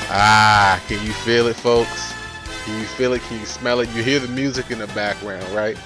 Ah, can you feel it, folks? Can you feel it? Can you smell it? You hear the music in the background, right?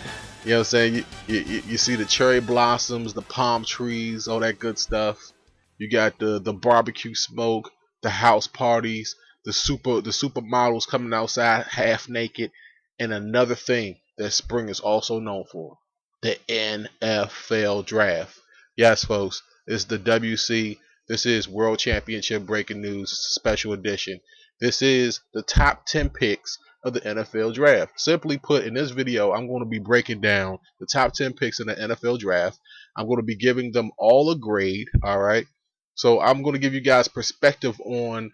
You know what I'm saying? You see the cherry blossoms, the palm trees, all that good stuff. You got the barbecue smoke, the house parties, the supermodels coming outside half naked, and another thing that spring is also known for, the NFL draft. Yes, folks, it's the WC. This is World Championship Breaking News Special Edition. This is the top 10 picks of the NFL Draft. Simply put, in this video, I'm going to be breaking down the top 10 picks in the NFL Draft. I'm going to be giving them all a grade, all right? So I'm going to give you guys perspective on,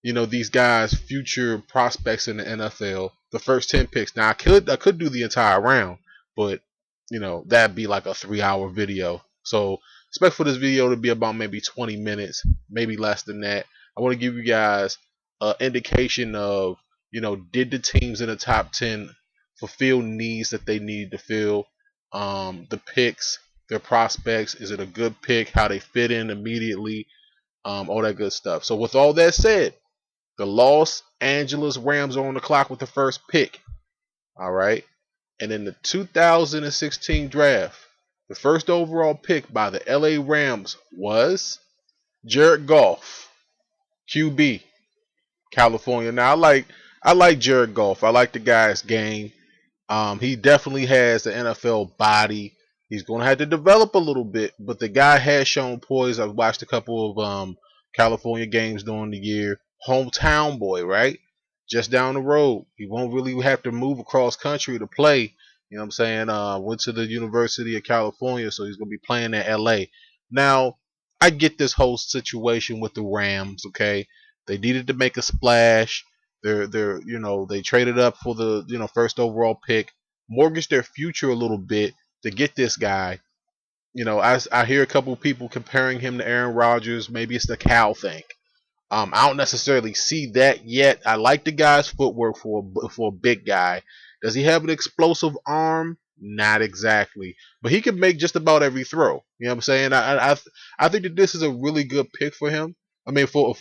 these guys' future prospects in the NFL. The first 10 picks. Now, I could do the entire round, but, that'd be like a 3-hour video. So expect for this video to be about maybe 20 minutes, maybe less than that. I want to give you guys an indication of, did the teams in the top 10 fulfill needs that they needed to fill? The picks, their prospects, is it a good pick? How they fit in immediately? All that good stuff. So with all that said, the Los Angeles Rams are on the clock with the first pick. All right. And in the 2016 draft, the first overall pick by the LA Rams was Jared Goff, QB, California. Now I like Jared Goff. I like the guy's game. He definitely has the NFL body. He's going to have to develop a little bit, but the guy has shown poise. I've watched a couple of California games during the year. Hometown boy, right? Just down the road. He won't really have to move across country to play. You know what I'm saying? Went to the University of California, so he's going to be playing in LA. Now, I get this whole situation with the Rams, okay? They needed to make a splash. They traded up for the first overall pick, mortgaged their future a little bit to get this guy. I hear a couple of people comparing him to Aaron Rodgers. Maybe it's the Cal thing. I don't necessarily see that yet. I like the guy's footwork for a big guy. Does he have an explosive arm? Not exactly, but he can make just about every throw. You know what I'm saying? I think that this is a really good pick for him. I mean, for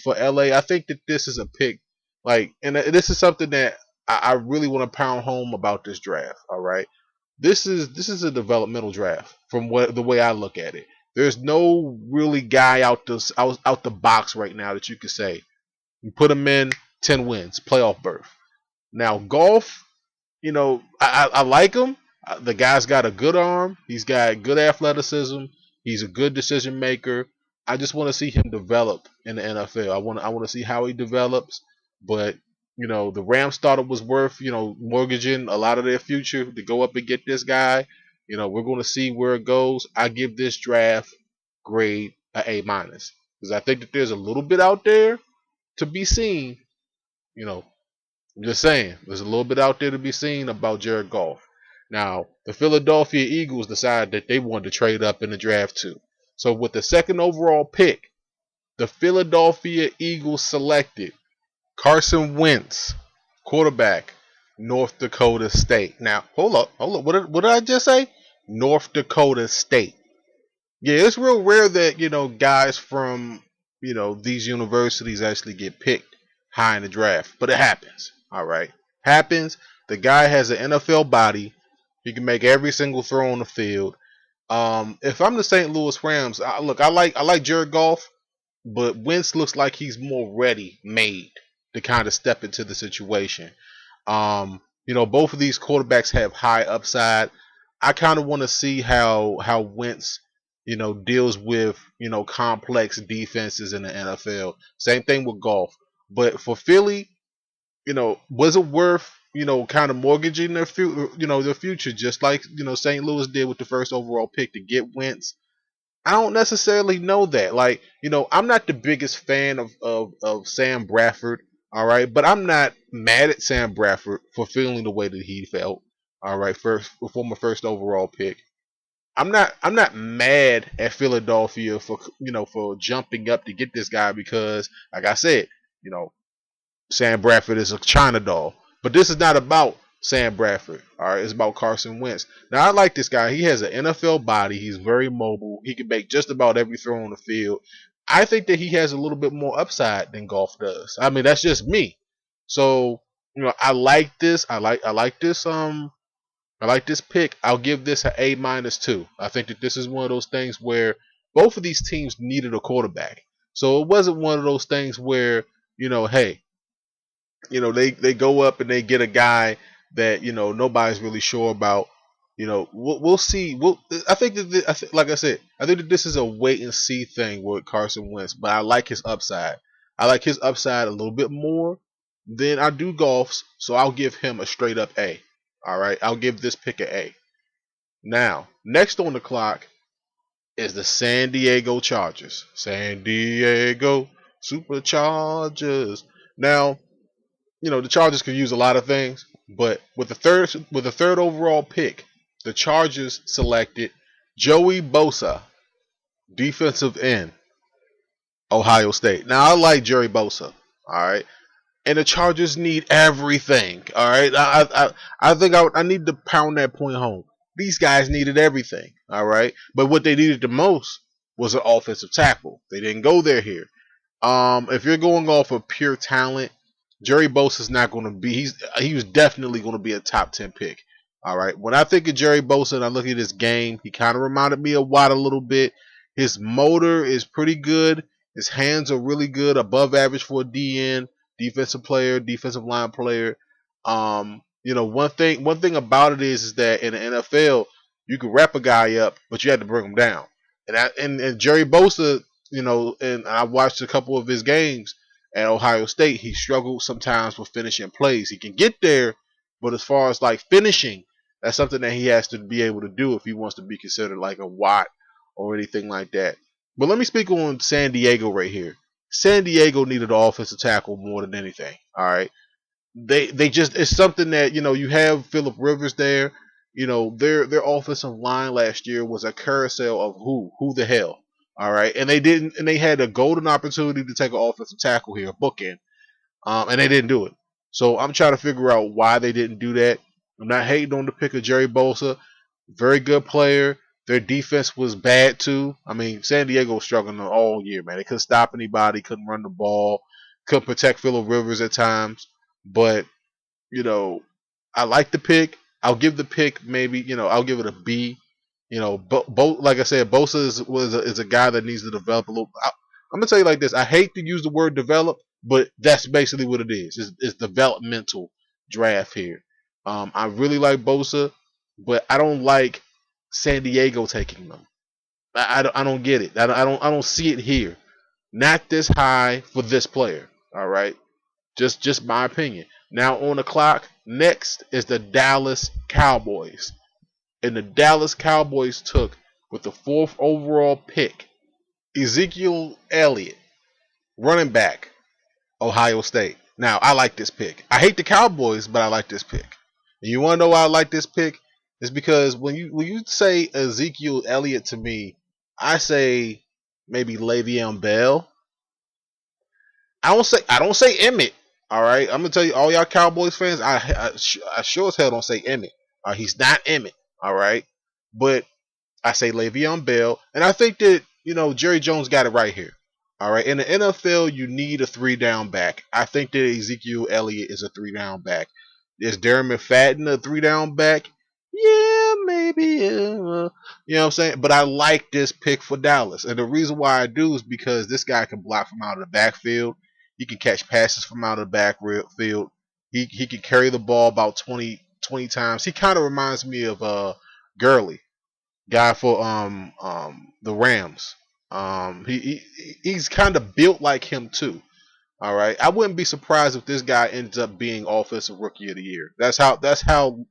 LA, I think that this is a pick and this is something that I really want to pound home about this draft. All right, this is a developmental draft from the way I look at it. There's no really guy out the box right now that you could say you put him in 10 wins, playoff berth. Now Golf, I like him. The guy's got a good arm. He's got good athleticism. He's a good decision maker. I just want to see him develop in the NFL. I want to see how he develops. But the Rams thought it was worth mortgaging a lot of their future to go up and get this guy. We're going to see where it goes. I give this draft grade a A-minus because I think that there's a little bit out there to be seen. I'm just saying, there's a little bit out there to be seen about Jared Goff. Now, the Philadelphia Eagles decided that they wanted to trade up in the draft too. So with the second overall pick, the Philadelphia Eagles selected Carson Wentz, quarterback, North Dakota State. Now, hold up. What did I just say? North Dakota State. Yeah, it's real rare that, guys from, these universities actually get picked high in the draft. But it happens. All right. Happens. The guy has an NFL body. He can make every single throw on the field. If I'm the St. Louis Rams, I like Jared Goff, but Wentz looks like he's more ready made to kind of step into the situation. Both of these quarterbacks have high upside. I kind of want to see how Wentz, deals with, complex defenses in the NFL. Same thing with Goff. But for Philly, was it worth, kind of mortgaging their future, just like, St. Louis did with the first overall pick to get Wentz? I don't necessarily know that. I'm not the biggest fan of Sam Bradford, all right, but I'm not mad at Sam Bradford for feeling the way that he felt, all right, former first overall pick. I'm not mad at Philadelphia for jumping up to get this guy because, like I said, you know, Sam Bradford is a China doll. But this is not about Sam Bradford. All right, it's about Carson Wentz. Now I like this guy. He has an NFL body. He's very mobile. He can make just about every throw on the field. I think that he has a little bit more upside than Goff does. I mean, that's just me. So, I like this. I like this pick. I'll give this an A minus too. I think that this is one of those things where both of these teams needed a quarterback. So it wasn't one of those things where, hey, they go up and they get a guy that nobody's really sure about. We'll see. I think that like I said, I think that this is a wait and see thing with Carson Wentz. But I like his upside. I like his upside a little bit more than I do Goff's. So I'll give him a straight up A. All right, I'll give this pick an A. Now, next on the clock is the San Diego Chargers. San Diego Superchargers. Now, the Chargers could use a lot of things, but with the third overall pick, the Chargers selected Joey Bosa, defensive end, Ohio State. Now I like Jerry Bosa, all right, and the Chargers need everything, all right. I think I need to pound that point home. These guys needed everything, all right, but what they needed the most was an offensive tackle. They didn't go there here. If you're going off of pure talent, Jerry Bosa is not going to be. He was definitely going to be a top 10 pick. All right. When I think of Jerry Bosa and I look at his game, he kind of reminded me of Watt a little bit. His motor is pretty good. His hands are really good, above average for a DN, defensive player, defensive line player. One thing about it is that in the NFL, you can wrap a guy up, but you have to bring him down. And Jerry Bosa, and I watched a couple of his games at Ohio State. He struggled sometimes with finishing plays. He can get there, but as far as like finishing, that's something that he has to be able to do if he wants to be considered like a Watt or anything like that. But let me speak on San Diego right here. San Diego needed an offensive tackle more than anything. All right. They just, it's something that, you have Phillip Rivers there. Their offensive line last year was a carousel of who the hell. All right, and they had a golden opportunity to take an offensive tackle here, a bookend, and they didn't do it. So I'm trying to figure out why they didn't do that. I'm not hating on the pick of Jerry Bosa, very good player. Their defense was bad too. I mean, San Diego was struggling all year, man. They couldn't stop anybody, couldn't run the ball, couldn't protect Phillip Rivers at times. But I like the pick. I'll give the pick maybe, I'll give it a B. Like I said, Bosa is a guy that needs to develop a little. I'm gonna tell you like this. I hate to use the word develop, but that's basically what it is. It's developmental draft here. I really like Bosa, but I don't like San Diego taking them. I don't get it. I don't see it here. Not this high for this player. All right, just my opinion. Now on the clock, next is the Dallas Cowboys. And the Dallas Cowboys took, with the 4th overall pick, Ezekiel Elliott, running back, Ohio State. Now, I like this pick. I hate the Cowboys, but I like this pick. And you want to know why I like this pick? It's because when you say Ezekiel Elliott to me, I say maybe Le'Veon Bell. I don't say Emmett. All right, I'm gonna tell you, all y'all Cowboys fans, I sure as hell don't say Emmett. He's not Emmett. All right, but I say Le'Veon Bell, and I think that Jerry Jones got it right here. All right, in the NFL, you need a 3-down back. I think that Ezekiel Elliott is a 3-down back. Is Darren McFadden a 3-down back? Yeah, maybe. You know what I'm saying? But I like this pick for Dallas, and the reason why I do is because this guy can block from out of the backfield. He can catch passes from out of the backfield. He can carry the ball about 20 times. He kind of reminds me of Gurley, guy for the Rams. He's kind of built like him too. All right, I wouldn't be surprised if this guy ends up being offensive rookie of the year. That's how that's how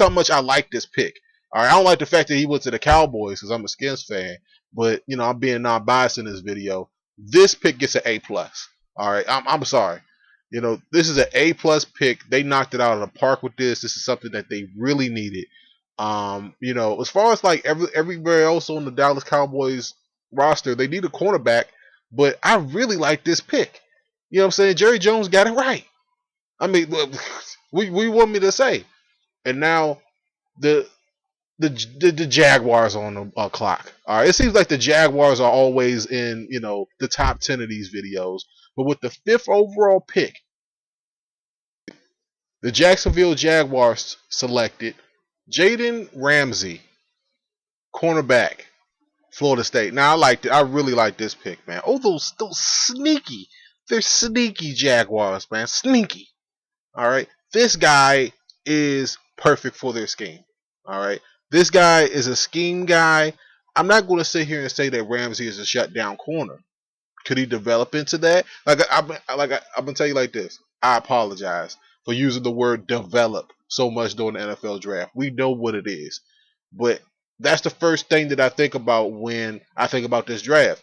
much I like this pick. All right, I don't like the fact that he went to the Cowboys because I'm a Skins fan, but I'm being non-biased in this video. This pick gets an A plus. All right, I'm sorry. This is an A plus pick. They knocked it out of the park with this. This is something that they really needed. As far as like everywhere else on the Dallas Cowboys roster, they need a cornerback, but I really like this pick. You know what I'm saying? Jerry Jones got it right. I mean, we want me to say. And now the Jaguars on the clock. All right, it seems like the Jaguars are always in the top 10 of these videos. But with the fifth overall pick, the Jacksonville Jaguars selected Jalen Ramsey, cornerback, Florida State. Now I really like this pick, man. Oh, those sneaky, they're sneaky Jaguars, man, sneaky. All right, this guy is perfect for their scheme. All right, this guy is a scheme guy. I'm not going to sit here and say that Ramsey is a shutdown corner. Could he develop into that? I'm gonna tell you like this. I apologize for using the word develop so much during the NFL draft. We know what it is, but that's the first thing that I think about when I think about this draft.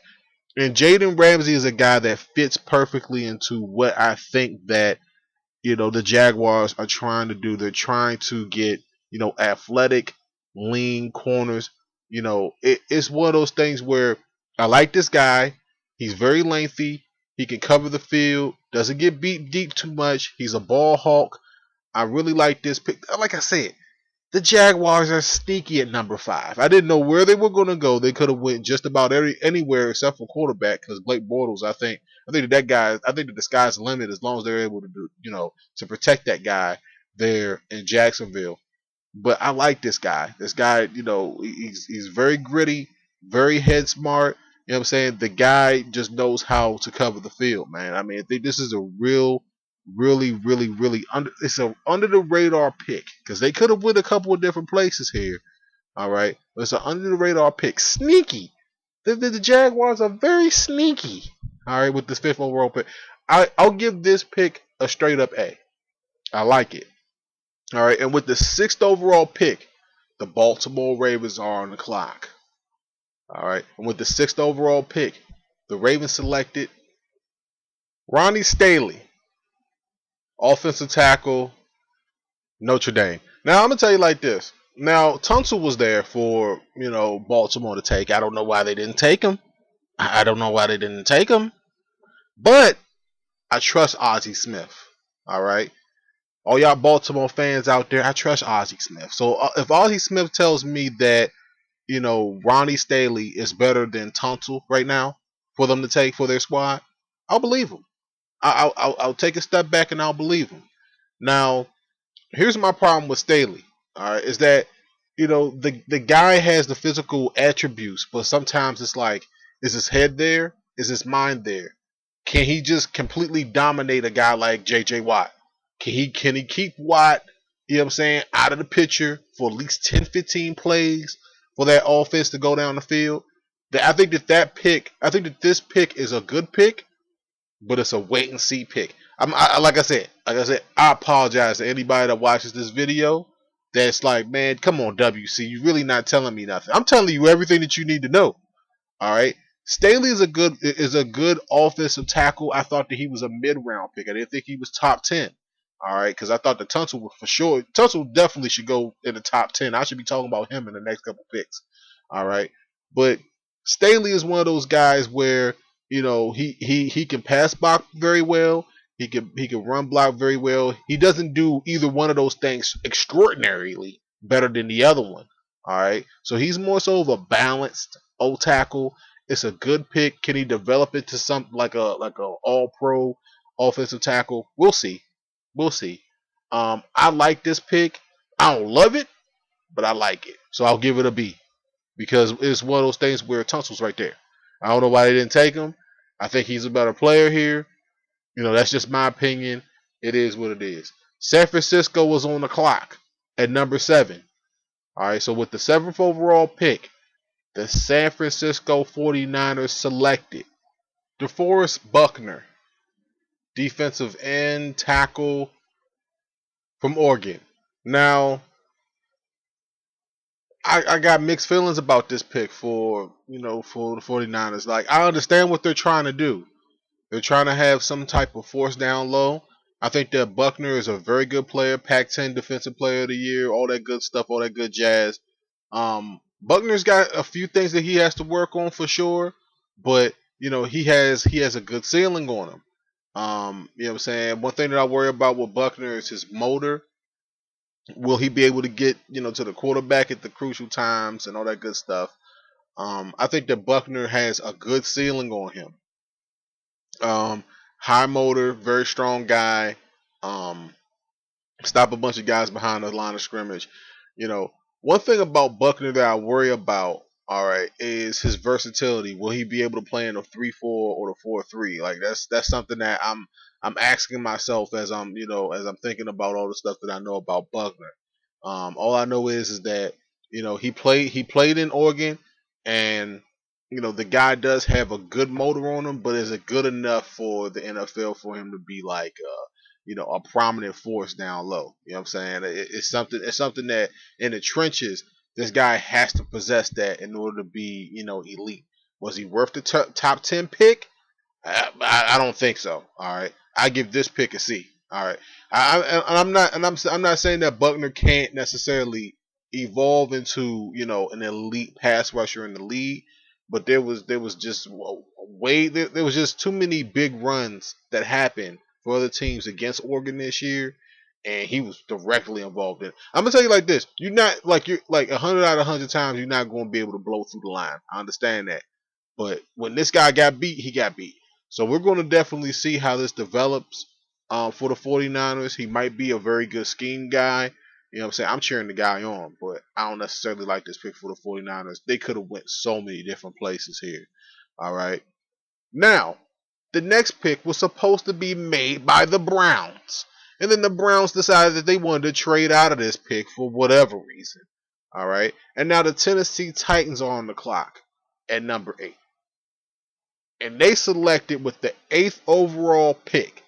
And Jaden Ramsey is a guy that fits perfectly into what I think that the Jaguars are trying to do. They're trying to get athletic, lean corners. It's one of those things where I like this guy. He's very lengthy. He can cover the field. Doesn't get beat deep too much. He's a ball hawk. I really like this pick. Like I said, the Jaguars are sneaky at number 5. I didn't know where they were going to go. They could have went just about anywhere except for quarterback because Blake Bortles. I think that the sky's the limit as long as they're able to to protect that guy there in Jacksonville. But I like this guy. This guy, he's very gritty, very head smart. You know what I'm saying? The guy just knows how to cover the field, man. I mean, I think this is a really it's a under the radar pick because they could have went a couple of different places here. All right, but it's an under the radar pick. Sneaky. The Jaguars are very sneaky. All right, with this fifth overall pick, I'll give this pick a straight up A. I like it. All right, and with the sixth overall pick, the Baltimore Ravens are on the clock. All right, and with the sixth overall pick, the Ravens selected Ronnie Staley, offensive tackle, Notre Dame. Now I'm gonna tell you like this. Now Tunsil was there for Baltimore to take. I don't know why they didn't take him. I don't know why they didn't take him. But I trust Ozzie Smith. All right, all y'all Baltimore fans out there, I trust Ozzie Smith. So if Ozzie Smith tells me that Ronnie Staley is better than Tunsil right now for them to take for their squad, I'll believe him. I'll take a step back and I'll believe him. Now, here's my problem with Staley. All right, is that the guy has the physical attributes, but sometimes it's like, is his head there? Is his mind there? Can he just completely dominate a guy like J.J. Watt? Can he keep Watt, out of the picture for at least 10, 15 plays for that offense to go down the field? I think that this pick is a good pick, but it's a wait and see pick. Like I said, I apologize to anybody that watches this video that's like, man, come on, WC, you really not telling me nothing. I'm telling you everything that you need to know. All right, Staley is a good offensive tackle. I thought that he was a mid round pick. I didn't think he was top 10. All right, because I thought the Tunsil was for sure. Tunsil definitely should go in the top 10. I should be talking about him in the next couple picks. All right, but Staley is one of those guys where he can pass block very well. He can run block very well. He doesn't do either one of those things extraordinarily better than the other one. All right, so he's more so of a balanced O tackle. It's a good pick. Can he develop it to something like a all pro offensive tackle? We'll see. We'll see. I like this pick. I don't love it, but I like it. So I'll give it a B because it's one of those things where Tunsil's right there. I don't know why they didn't take him. I think he's a better player here. That's just my opinion. It is what it is. San Francisco was on the clock at number 7. All right, so with the 7th overall pick, the San Francisco 49ers selected DeForest Buckner, defensive end tackle from Oregon. Now, I got mixed feelings about this pick for the 49ers. Like, I understand what they're trying to do. They're trying to have some type of force down low. I think that Buckner is a very good player, Pac-10 Defensive Player of the Year, all that good stuff, all that good jazz. Buckner's got a few things that he has to work on for sure, but he has a good ceiling on him. You know what I'm saying? One thing that I worry about with Buckner is his motor. Will he be able to get to the quarterback at the crucial times and all that good stuff? I think that Buckner has a good ceiling on him. Um, High motor, very strong guy. Um, Stop a bunch of guys behind the line of scrimmage. You know, one thing about Buckner that I worry about, all right, is his versatility. Will he be able to play in a 3-4 or the 4-3? Like that's something that I'm asking myself as as I'm thinking about all the stuff that I know about Buckner. All I know is that he played in Oregon, and the guy does have a good motor on him, but is it good enough for the NFL for him to be like a prominent force down low? You know what I'm saying? It's something that in the trenches this guy has to possess that in order to be elite. Was he worth the top 10 pick? I don't think so. All right, I give this pick a C. All right, I'm not saying that Buckner can't necessarily evolve into an elite pass rusher in the league, but there was just way there was just too many big runs that happened for other teams against Oregon this year, and he was directly involved in it. I'm gonna tell you like this: you're like 100 out of 100 times you're not going to be able to blow through the line. I understand that. But when this guy got beat, he got beat. So we're going to definitely see how this develops for the 49ers. He might be a very good scheme guy. You know what I'm saying? I'm cheering the guy on, but I don't necessarily like this pick for the 49ers. They could have went so many different places here. All right. Now, the next pick was supposed to be made by the Browns. And then the Browns decided that they wanted to trade out of this pick for whatever reason. All right. And now the Tennessee Titans are on the clock at number 8. And they selected with the 8th overall pick,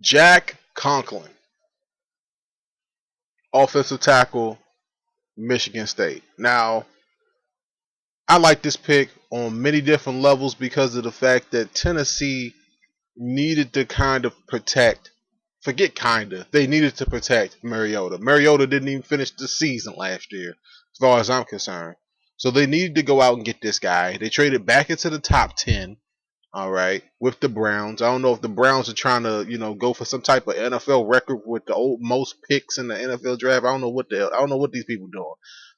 Jack Conklin, offensive tackle, Michigan State. Now, I like this pick on many different levels because of the fact that Tennessee needed to kind of protect, forget kinda, they needed to protect Mariota. Mariota didn't even finish the season last year, as far as I'm concerned. So they needed to go out and get this guy. They traded back into the top 10. All right, with the Browns. I don't know if the Browns are trying to, go for some type of NFL record with the most picks in the NFL draft. I don't know what the hell. I don't know what these people doing.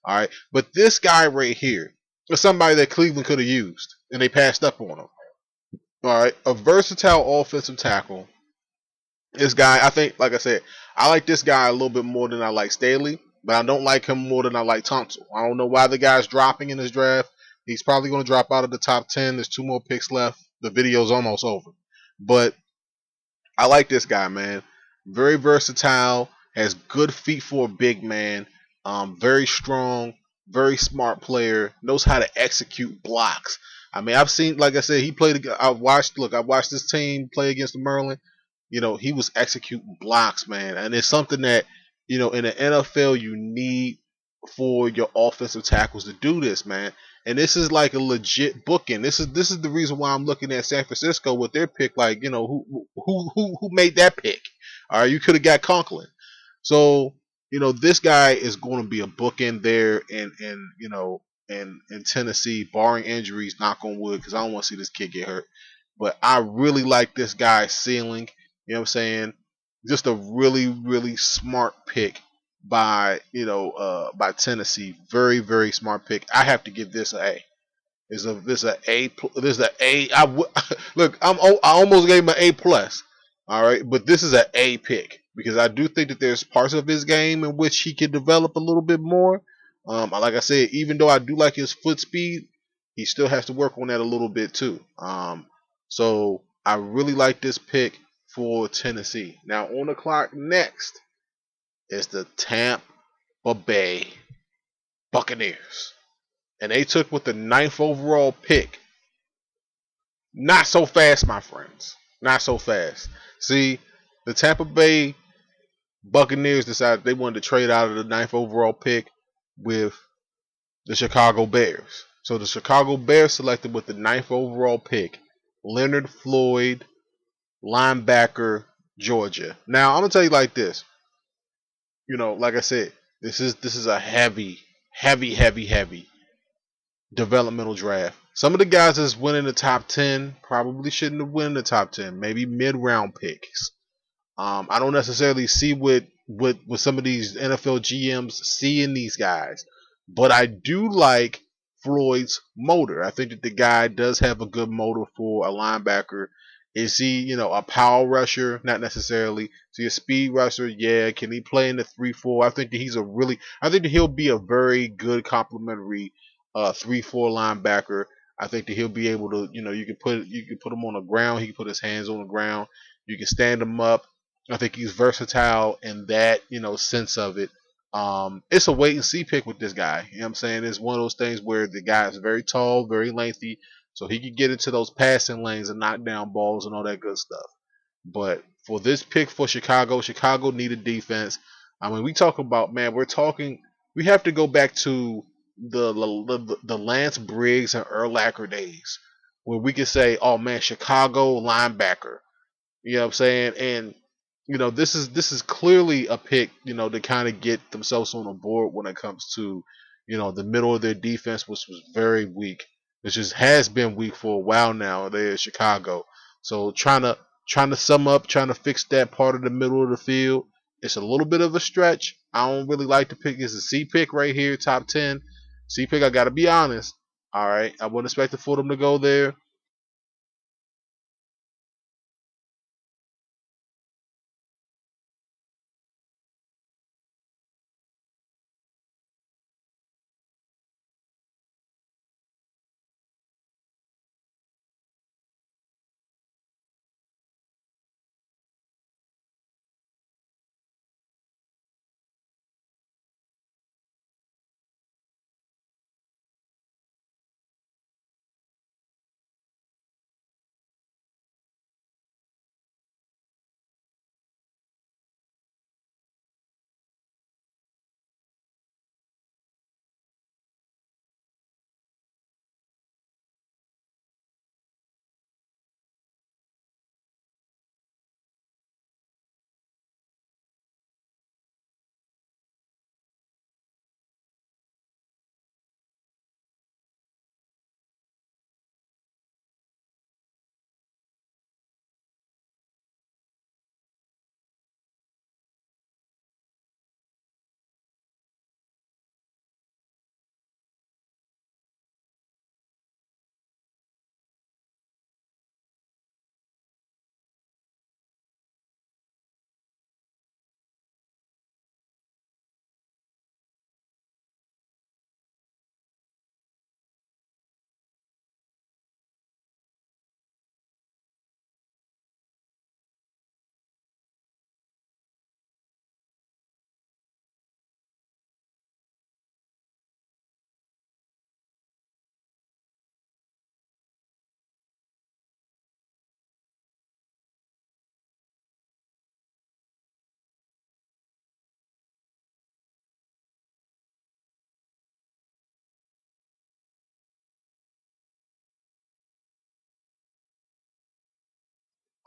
All right, but this guy right here is somebody that Cleveland could have used, and they passed up on him. All right, a versatile offensive tackle. This guy, I think, like I said, I like this guy a little bit more than I like Staley, but I don't like him more than I like Tunsil. I don't know why the guy's dropping in this draft. He's probably going to drop out of the top 10. There's 2 more picks left. The video's almost over. But I like this guy, man. Very versatile, has good feet for a big man, very strong, very smart player, knows how to execute blocks. I mean, I've seen, like I said, he played. I watched this team play against the Maryland. He was executing blocks, man, and it's something that in the NFL you need for your offensive tackles to do this, man. And this is like a legit booking. This is the reason why I'm looking at San Francisco with their pick. Like, who made that pick? All right, you could have got Conklin. So this guy is going to be a bookend there, in Tennessee, barring injuries. Knock on wood, because I don't want to see this kid get hurt. But I really like this guy's ceiling. You know what I'm saying? Just a really, really smart pick by Tennessee. Very, very smart pick. I have to give this an A. This is a A. Look, I almost gave him an A plus. All right, but this is an A pick because I do think that there's parts of his game in which he can develop a little bit more. Like I said, even though I do like his foot speed, he still has to work on that a little bit too. So I really like this pick for Tennessee. Now on the clock next is the Tampa Bay Buccaneers. And they took with the 9th overall pick. Not so fast, my friends. Not so fast. See, the Tampa Bay Buccaneers decided they wanted to trade out of the 9th overall pick with the Chicago Bears. So the Chicago Bears selected with the 9th overall pick Leonard Floyd, linebacker, Georgia. Now, I'm going to tell you like this. Like I said, this is a heavy developmental draft. Some of the guys that's winning the top 10 probably shouldn't have won the top 10. Maybe mid-round picks. I don't necessarily see what with some of these NFL GMs seeing these guys. But I do like Floyd's motor. I think that the guy does have a good motor for a linebacker. Is he, a power rusher? Not necessarily. Is he a speed rusher? Yeah. Can he play in the 3-4? I think that I think that he'll be a very good complementary 3-4 linebacker. I think that he'll be able to, you can put him on the ground. He can put his hands on the ground. You can stand him up. I think he's versatile in that, sense of it. It's a wait and see pick with this guy. You know what I'm saying? It's one of those things where the guy is very tall, very lengthy, so he could get into those passing lanes and knock down balls and all that good stuff. But for this pick for Chicago, Chicago needed defense. I mean, we talk about, man, we have to go back to the Lance Briggs and Urlacher days where we could say, oh man, Chicago linebacker. You know what I'm saying? And this is clearly a pick, to kind of get themselves on the board when it comes to, the middle of their defense, which was very weak. It just has been weak for a while now. They're in Chicago, so trying to sum up, trying to fix that part of the middle of the field. It's a little bit of a stretch. I don't really like the pick. It's a C pick right here, top 10. C pick. I gotta be honest. All right, I wouldn't expect for them to go there.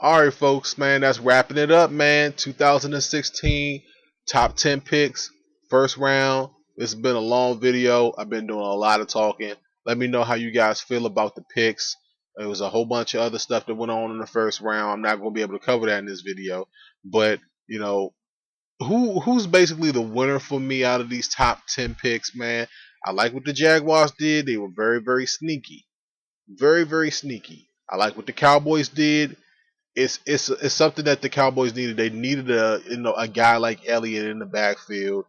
All right, folks, man, that's wrapping it up, man. 2016 top 10 picks, first round. This has been a long video. I've been doing a lot of talking. Let me know how you guys feel about the picks. There was a whole bunch of other stuff that went on in the first round. I'm not going to be able to cover that in this video, but who's basically the winner for me out of these top 10 picks, man? I like what the Jaguars did. They were very, very sneaky, very, very sneaky. I like what the Cowboys did. It's something that the Cowboys needed. They needed a guy like Elliott in the backfield.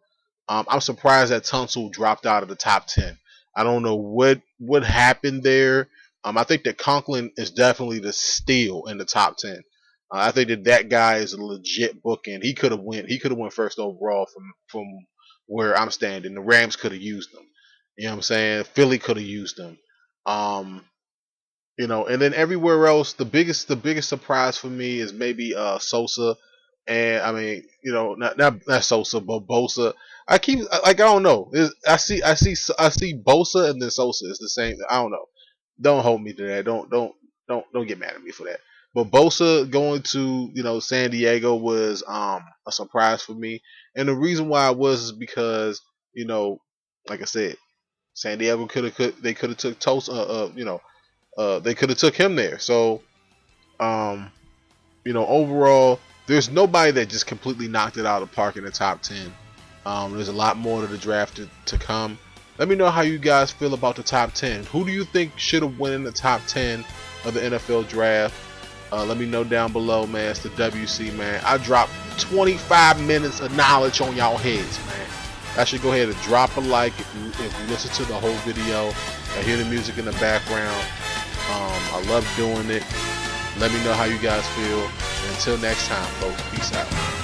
I'm surprised that Tunsil dropped out of the top 10. I don't know what happened there. I think that Conklin is definitely the steal in the top 10. I think that guy is a legit bookend. He could have went first overall from where I'm standing. The Rams could have used him. You know what I'm saying? Philly could have used him. Um, and then everywhere else, the biggest surprise for me is maybe Sosa, and I mean, not Sosa, but Bosa. I don't know. I see Bosa and then Sosa. It's the same. I don't know. Don't hold me to that. Don't get mad at me for that. But Bosa going to San Diego was a surprise for me, and the reason why it was is because like I said, San Diego could have took Toast they could have took him there. So, overall, there's nobody that just completely knocked it out of the park in the top 10. There's a lot more to the draft to come. Let me know how you guys feel about the top 10. Who do you think should have won in the top 10 of the NFL draft? Let me know down below, man. It's the WC, man. I dropped 25 minutes of knowledge on y'all heads, man. I should go ahead and drop a like if you listen to the whole video. I hear the music in the background. I love doing it. Let me know how you guys feel. And until next time, folks, peace out.